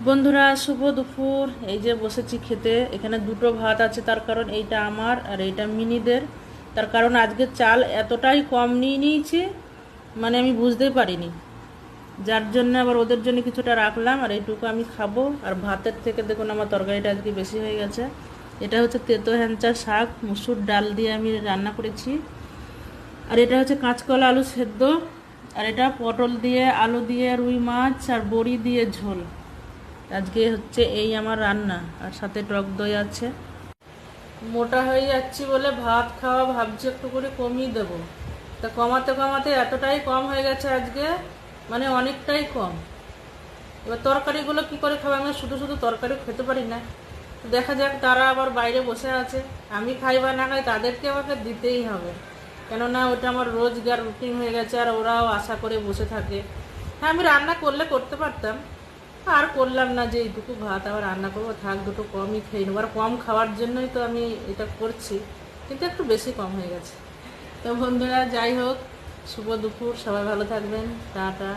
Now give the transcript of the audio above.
বন্ধুরা শুভ দুপুর। এই যে বসেছি খেতে। এখানে দুটো ভাত আছে, তার কারণ এইটা আমার আর এইটা মিনিদের। তার কারণ আজকে চাল এতটাই কম নিয়ে নিয়েছি, মানে আমি বুঝতেই পারিনি, যার জন্য আবার ওদের জন্য কিছুটা রাখলাম আর এইটুকু আমি খাবো। আর ভাতের থেকে দেখুন আমার তরকারিটা আজকে বেশি হয়ে গেছে। এটা হচ্ছে তেতো হ্যাঞ্চা শাক মুসুর ডাল দিয়ে আমি রান্না করেছি। আর এটা হচ্ছে কাঁচকলা আলু সেদ্ধ। আর এটা পটল দিয়ে আলু দিয়ে রুই মাছ আর বড়ি দিয়ে ঝোল। আজকে হচ্ছে এই আমার রান্না, আর সাথে টক দই আছে। মোটা হয়ে যাচ্ছি বলে ভাত খাওয়া ভাবছি একটু করে কমিয়ে দেবো। তা কমাতে কমাতে এতটাই কম হয়ে গেছে আজকে, মানে অনেকটাই কম। এবার তরকারিগুলো কি করে খাবো, আমি শুধু শুধু তরকারি খেতে পারি না। তো দেখা যাক, তারা আবার বাইরে বসে আছে, আমি খাই বা না খাই তাদেরকে আমাকে দিতেই হবে, কেননা ওটা আমার রোজগার রুটিন হয়ে গেছে। আর ওরাও আশা করে বসে থাকে। হ্যাঁ, আমি রান্না করলে করতে পারতাম, আর করলাম না যে এইটুকু ভাত আবার রান্না করবো, থাক দুটো কমই খেয়ে নেবো। আর কম খাওয়ার জন্যই তো আমি এটা করছি, কিন্তু একটু বেশি কম হয়ে গেছে। তো বন্ধুরা, যাই হোক, শুভ দুপুর, সবাই ভালো থাকবেন, টাটা।